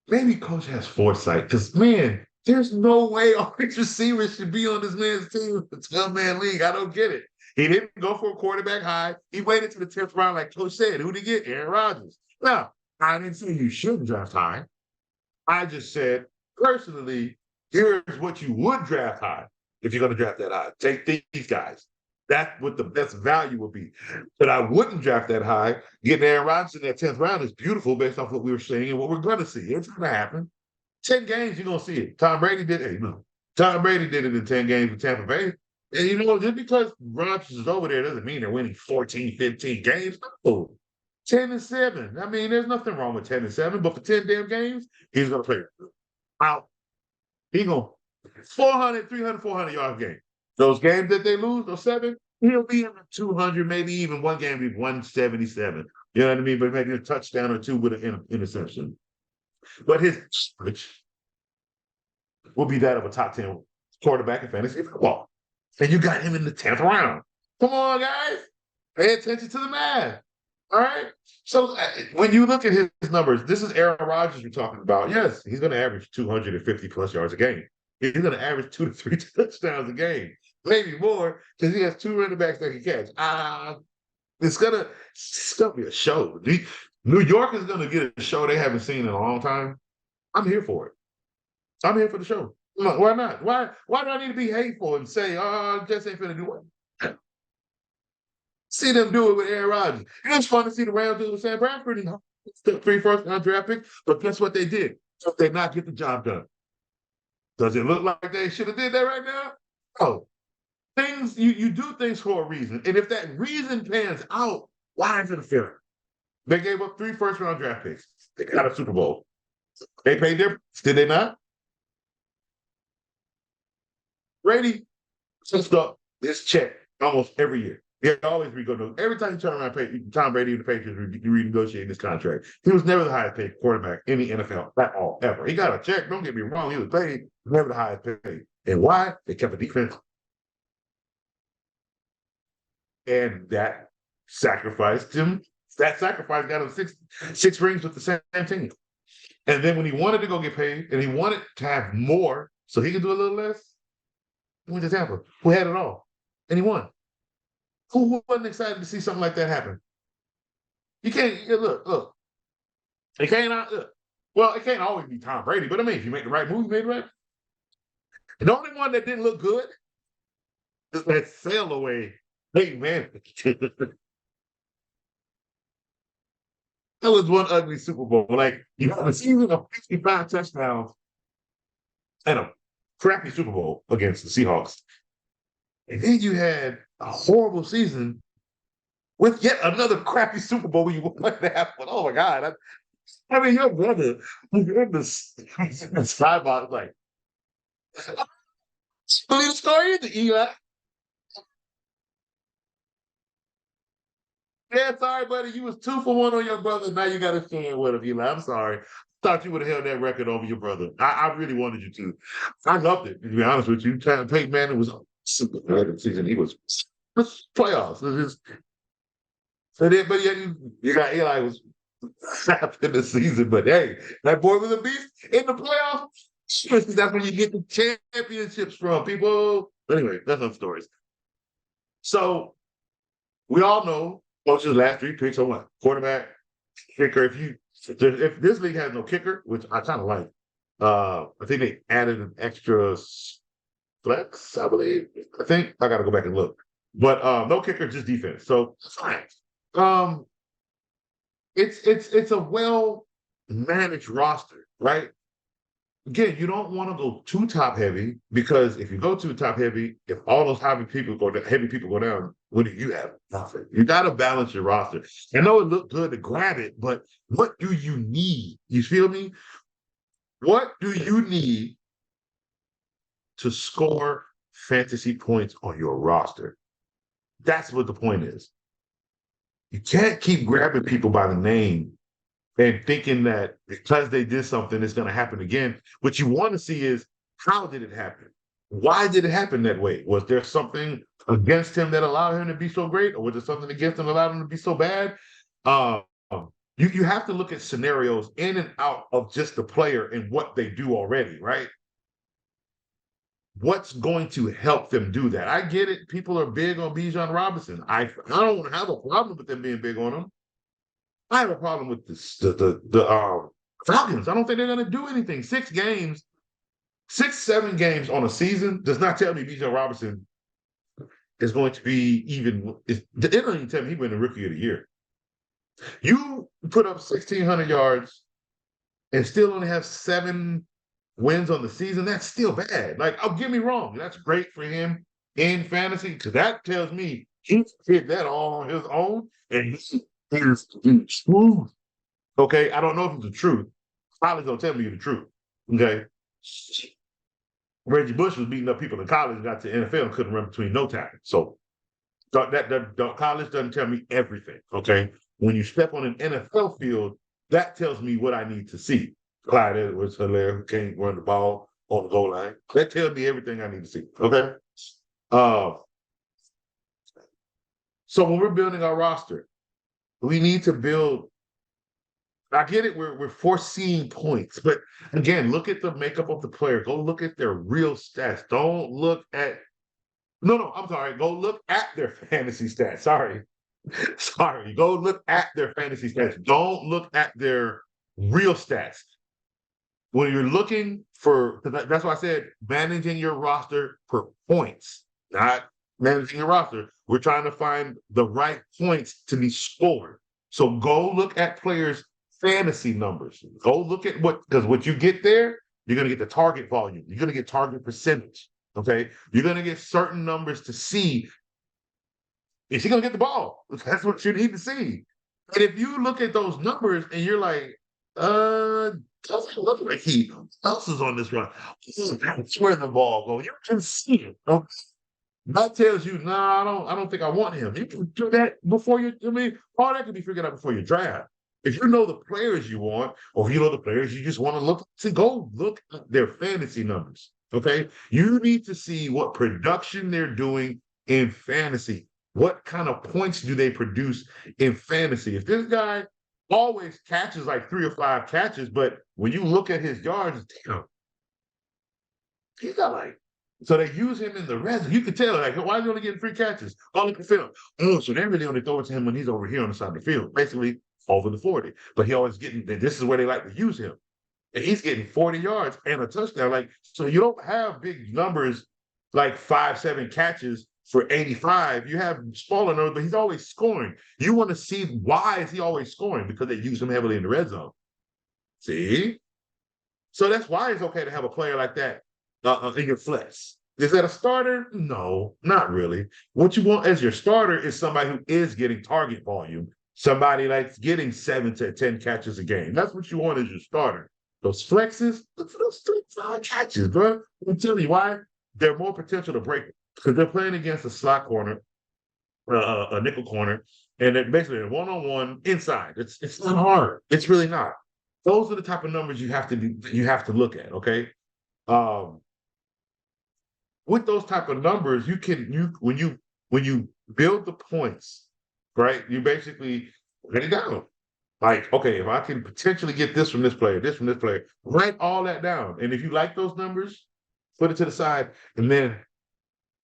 Maybe coach has foresight because, man, there's no way all these receivers should be on this man's team. The 12-man league. I don't get it. He didn't go for a quarterback high. He waited to the 10th round, like Coach said. Who did he get? Aaron Rodgers. Now, I didn't say you shouldn't draft high. I just said, personally, here's what you would draft high if you're going to draft that high. Take these guys. That's what the best value would be. But I wouldn't draft that high. Getting Aaron Rodgers in that 10th round is beautiful based off what we were saying and what we're going to see. It's going to happen. 10 games, you're going to see it. Tom Brady did it. Tom Brady did it in 10 games with Tampa Bay. And, just because Rodgers is over there doesn't mean they're winning 14, 15 games. No. 10-7. I mean, there's nothing wrong with 10-7, but for 10 damn games, he's going to play out. He's going to 400, 300, 400 yards game. Those games that they lose, those 7, he'll be in the 200, maybe even one game be 177. You know what I mean? But maybe a touchdown or two with an interception. But his average will be that of a top 10 quarterback in fantasy football. And you got him in the 10th round. Come on, guys. Pay attention to the math. All right? So when you look at his numbers, this is Aaron Rodgers you're talking about. Yes, he's going to average 250-plus yards a game. He's going to average 2 to 3 touchdowns a game. Maybe more because he has 2 running backs that can catch. It's gonna be a show. New York is going to get a show they haven't seen in a long time. I'm here for it. I'm here for the show. Why not? Why do I need to be hateful and say, just ain't finna do it? See them do it with Aaron Rodgers. It's fun to see the Rams do it with Sam Bradford. 3 first-round draft picks, but guess what they did? So they not get the job done. Does it look like they should have did that right now? No. Things you do things for a reason, and if that reason pans out, why is it a failure? They gave up 3 first-round draft picks. They got a Super Bowl. They paid their, did they not? Brady sets up this check almost every year. He always renegotiate. Every time you turn around, Tom Brady and the Patriots renegotiating this contract. He was never the highest paid quarterback in the NFL at all, ever. He got a check. Don't get me wrong. He was paid, never the highest paid. And why? They kept a defense. And that sacrificed him. That sacrifice got him six rings with the same team. And then when he wanted to go get paid and he wanted to have more so he could do a little less, he went to Tampa, who had it all. And he won. Who wasn't excited to see something like that happen? You can't, look. It can't, well, it can't always be Tom Brady, but I mean, if you make the right move, you made the right. And the only one that didn't look good is that sail away. Hey, man. That was one ugly Super Bowl. Like, you have a season of 55 touchdowns and a crappy Super Bowl against the Seahawks. And then you had a horrible season with yet another crappy Super Bowl where you won that half. Oh, my God. I mean, your brother was in the skybox like, believe the story is Eli. Yeah, sorry, buddy. You was 2 for 1 on your brother. Now you got to share with him, Eli. I'm sorry. Thought you would have held that record over your brother. I really wanted you to. I loved it, to be honest with you. Peyton Manning was super good season. He was playoffs. So then, but yeah, you got Eli was after the season. But hey, that boy was a beast in the playoffs. That's when you get the championships from people. Anyway, that's enough stories. So we all know Coach's last 3 picks are what? Quarterback, kicker. If this league has no kicker, which I kind of like, I think they added an extra flex, I believe. I think I got to go back and look, but no kicker, just defense. So fine. Um, it's a well managed roster, right? Again, you don't want to go too top heavy because if you go too top heavy, if all those heavy people go down, what do you have? Nothing. You got to balance your roster. I know it looked good to grab it, but what do you need? You feel me? What do you need to score fantasy points on your roster? That's what the point is. You can't keep grabbing people by the name and thinking that because they did something, it's going to happen again. What you want to see is how did it happen? Why did it happen that way? Was there something against him that allowed him to be so great, or was there something against him that allowed him to be so bad? Um, you have to look at scenarios in and out of just the player and what they do already, right? What's going to help them do that? I get it. People are big on Bijan Robinson. I don't have a problem with them being big on him. I have a problem with the Falcons. I don't think they're going to do anything. 6, 7 games on a season does not tell me Bijan Robinson is going to be even. It doesn't even tell me he win the Rookie of the Year. You put up 1,600 yards and still only have 7 wins on the season. That's still bad. Like, oh, get me wrong, that's great for him in fantasy because that tells me he did that all on his own and he is smooth. Okay, I don't know if it's the truth. College don't tell me the truth. Okay, Reggie Bush was beating up people in college, got to the NFL, and couldn't run between no tackles. So college doesn't tell me everything. Okay, when you step on an NFL field, that tells me what I need to see. Clyde Edwards-Helaire, who can't run the ball on the goal line. That tells me everything I need to see. Okay. Uh, so when we're building our roster, we need to build. I get it. We're foreseeing points, but again, look at the makeup of the player. Go look at their real stats. Don't look at. No. I'm sorry. Go look at their fantasy stats. Sorry. Go look at their fantasy stats. Don't look at their real stats. When you're looking for, that's why I said managing your roster per points, not managing your roster. We're trying to find the right points to be scored. So go look at players' fantasy numbers. Go look at because what you get there, you're going to get the target volume. You're going to get target percentage. Okay. You're going to get certain numbers to see, is he going to get the ball? That's what you need to see. And if you look at those numbers and you're like, doesn't look like he else is on this run. That's where the ball goes. You can see it. Okay? That tells you, I don't think I want him. You can do that before you. I mean, all that can be figured out before you draft. If you know the players you want, or if you know the players you just want to look to, go look at their fantasy numbers. Okay, you need to see what production they're doing in fantasy. What kind of points do they produce in fantasy? If this guy always catches like 3 or 5 catches, but when you look at his yards, damn, he's got like. So they use him in the red zone. You can tell, like, why is he only getting 3 catches? All the film. Oh, so they really only throw it to him when he's over here on the side of the field, basically over the 40. But he always getting. This is where they like to use him, and he's getting 40 yards and a touchdown. Like, so you don't have big numbers like 5, 7 catches for 85. You have smaller numbers, but he's always scoring. You want to see why is he always scoring? Because they use him heavily in the red zone. See? So that's why it's okay to have a player like that in your flex. Is that a starter? No, not really. What you want as your starter is somebody who is getting target volume, somebody like getting 7 to 10 catches a game. That's what you want as your starter. Those flexes, look for those 3, 5 catches, bro. I'm telling you why. They're more potential to break it because they're playing against a slot corner, a nickel corner, and they're basically a one-on-one inside. It's not hard. It's really not. Those are the type of numbers you have to look at. Okay. With those type of numbers, when you build the points, right? You basically get it down. Like, okay, if I can potentially get this from this player, write all that down. And if you like those numbers, put it to the side, and then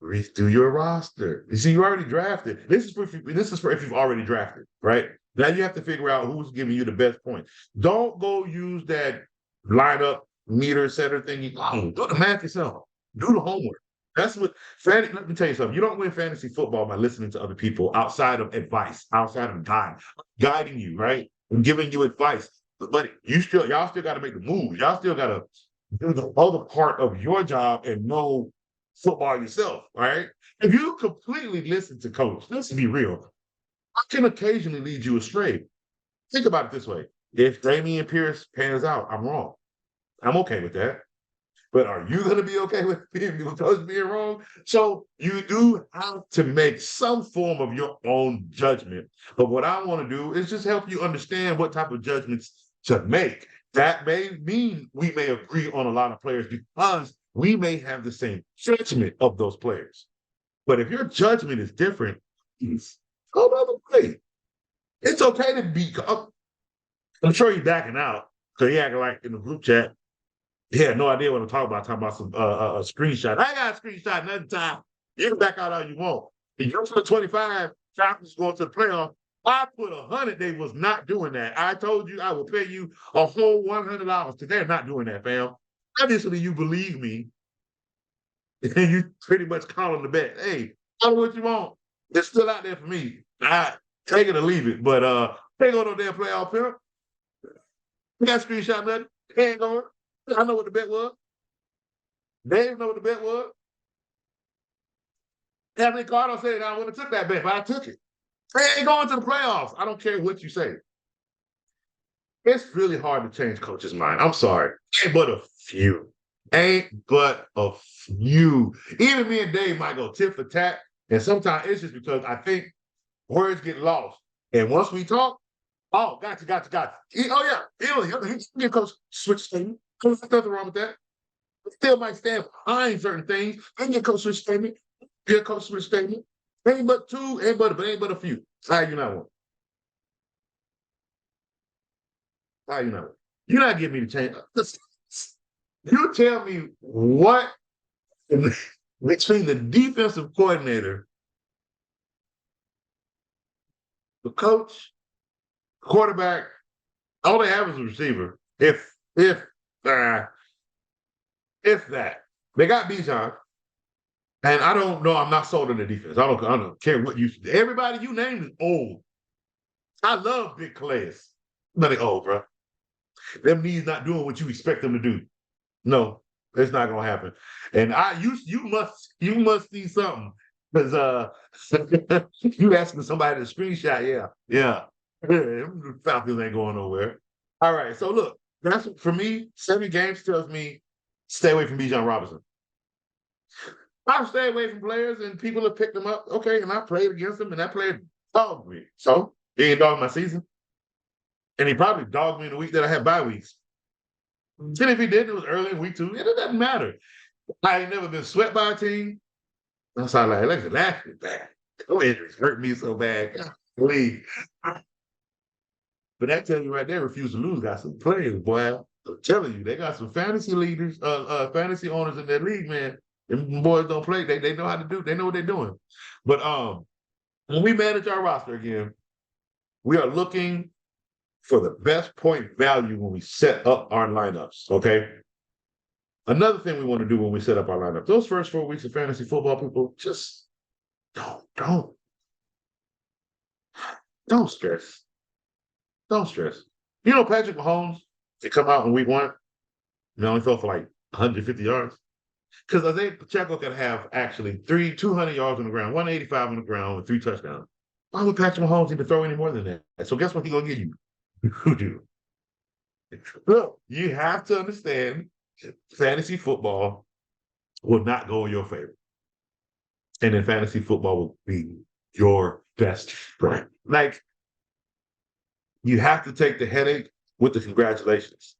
redo your roster. You see, you already drafted. This is for if you've already drafted, right? Now you have to figure out who's giving you the best points. Don't go use that lineup meter setter thing. Oh, do the math yourself. Do the homework. That's what fantasy. Let me tell you something. You don't win fantasy football by listening to other people outside of advice, outside of guiding you, right? And giving you advice. But y'all still got to make the move. Y'all still got to do the other part of your job and know football yourself, right? If you completely listen to coach, let's be real, I can occasionally lead you astray. Think about it this way. If Damian Pierce pans out, I'm wrong. I'm okay with that. But are you going to be okay with coach being wrong? So you do have to make some form of your own judgment. But what I want to do is just help you understand what type of judgments to make. That may mean we may agree on a lot of players because we may have the same judgment of those players. But if your judgment is different, please go the other way. It's okay to be. I'm sure you're backing out because he acting like in the group chat. He had no idea what I'm talking about. Talking about some a screenshot. I got a screenshot another time. You can back out all you want. If you're to 25, Falcons going to the playoff. I put 100. They was not doing that. I told you I will pay you a whole $100 because they're not doing that, fam. Obviously, you believe me, and you pretty much calling the bet. Hey, call what you want. It's still out there for me. I take it or leave it. But they go no damn playoff pimp. You got screenshot nothing. They ain't going. I know what the bet was. They didn't know what the bet was. Anthony Carter said I wouldn't have took that bet, but I took it. They ain't going to the playoffs. I don't care what you say. It's really hard to change coach's mind. I'm sorry. Ain't but a few. Ain't but a few. Even me and Dave might go tit for tat. And sometimes it's just because I think words get lost. And once we talk, oh, gotcha. Oh, yeah. He coach switch statement. There's nothing wrong with that. Still might stand behind certain things. Ain't get coach switch statement. Get coach switch statement. Ain't but two, ain't but a few. How you not one? How you not one? You're not giving me the change. You tell me what between the defensive coordinator, the coach, quarterback, all they have is a receiver. If that. They got Bijan. And I don't know. I'm not sold on the defense. I don't care what you. Everybody you named is old. I love Big Calais, but they old, bro. Them knees not doing what you expect them to do. No, it's not gonna happen. And you must see something because you asking somebody to screenshot. Yeah. Falcons ain't going nowhere. All right, so look, that's for me. 7 games tells me stay away from Bijan Robinson. I've stayed away from players and people have picked them up. Okay, and I played against them and that player dogged me. So he ain't dogged my season. And he probably dogged me in the week that I had bye weeks. And if he did, it was early in week 2. It doesn't matter. I ain't never been swept by a team. That's how let's laugh at that. No injuries hurt me so bad. Please. But that tells you right there, refuse to lose. Got some players, boy. I'm telling you, they got some fantasy leaders, fantasy owners in their league, man. Them boys don't play. They know how to do. They know what they're doing. But when we manage our roster again, we are looking for the best point value when we set up our lineups. Okay. Another thing we want to do when we set up our lineup, those first 4 weeks of fantasy football, people just don't stress. Don't stress. You know, Patrick Mahomes, they come out in week 1, and only throw for like 150 yards. Because Isaiah Pacheco can have actually 200 yards on the ground, 185 on the ground with 3 touchdowns. Why would Patrick Mahomes even throw any more than that? So guess what he's going to give you? Hoodoo. Look, you have to understand fantasy football will not go in your favor. And then fantasy football will be your best friend. Like, you have to take the headache with the congratulations.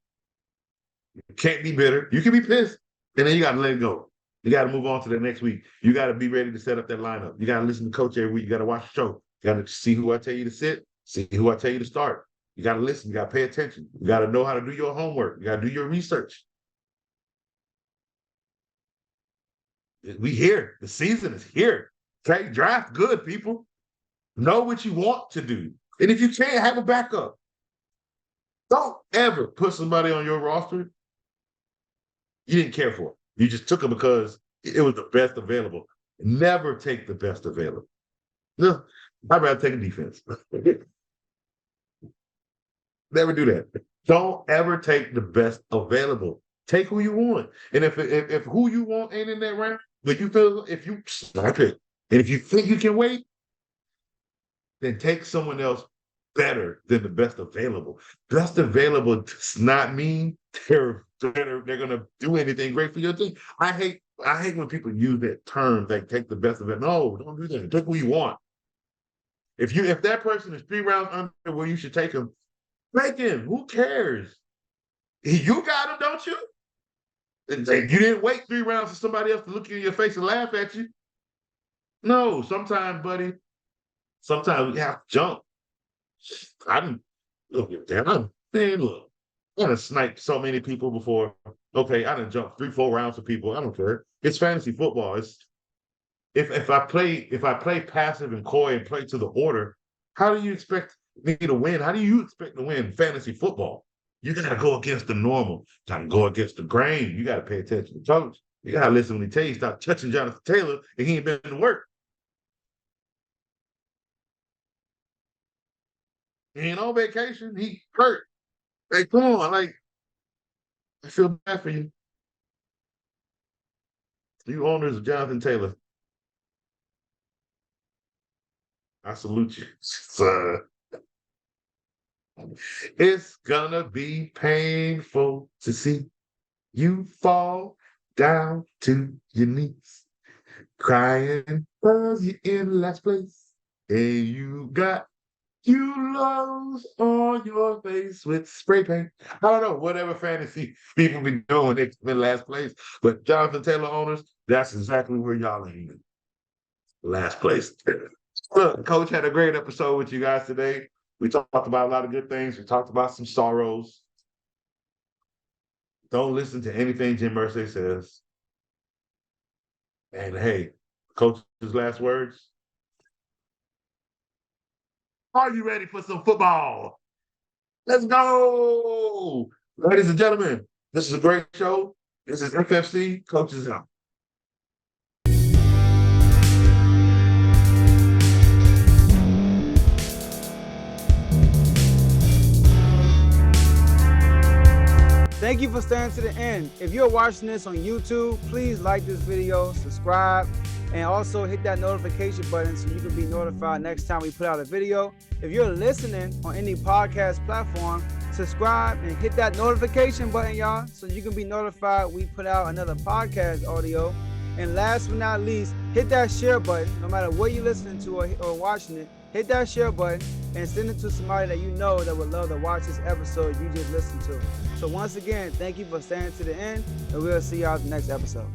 You can't be bitter. You can be pissed. And then you got to let it go. You got to move on to the next week. You got to be ready to set up that lineup. You got to listen to coach every week. You got to watch the show. You got to see who I tell you to sit, see who I tell you to start. You got to listen. You got to pay attention. You got to know how to do your homework. You got to do your research. We here. The season is here. Okay, draft good, people. Know what you want to do. And if you can't, have a backup. Don't ever put somebody on your roster you didn't care for. You just took them because it was the best available. Never take the best available. No, I'd rather take a defense. Never do that. Don't ever take the best available. Take who you want. And if who you want ain't in that round, but you feel if you snap it, and if you think you can wait, then take someone else better than the best available. Best available does not mean they're better, they're gonna do anything great for your team. I hate when people use that term, they take the best of it. No, don't do that. Take who you want. If that person is 3 rounds under where you should take him, take him. Who cares? You got him, don't you? And you didn't wait 3 rounds for somebody else to look you in your face and laugh at you. No, sometimes, buddy, sometimes we have to jump. I didn't look at that. Man, look, I done sniped so many people before. Okay, I done jumped 3-4 rounds for people. I don't care. It's fantasy football. It's if I play passive and coy and play to the order, how do you expect me to win? How do you expect to win fantasy football? You gotta go against the normal. You gotta go against the grain. You gotta pay attention to coach. You gotta listen when he tell you stop touching Jonathan Taylor and he ain't been to work. He ain't on vacation. He hurt. Hey, come on. Like, I feel bad for you. You owners of Jonathan Taylor. I salute you. It's gonna be painful to see you fall down to your knees, crying because you're in last place, and you got lows on your face with spray paint. I don't know, whatever fantasy people be doing, it's been last place. But Jonathan Taylor owners, that's exactly where y'all are in. Last place. Look, Coach had a great episode with you guys today. We talked about a lot of good things. We talked about some sorrows. Don't listen to anything Jim Irsay says. And hey, Coach's last words. Are you ready for some football? Let's go. Ladies and gentlemen, this is a great show. This is FFC. Coach is out. Thank you for staying to the end. If you're watching this on YouTube, please like this video, subscribe, and also hit that notification button so you can be notified next time we put out a video. If you're listening on any podcast platform, subscribe and hit that notification button, y'all, so you can be notified we put out another podcast audio. And last but not least, hit that share button. No matter what you're listening to or watching it, hit that share button and send it to somebody that you know that would love to watch this episode you just listened to. So once again, thank you for staying to the end, and we'll see y'all in the next episode.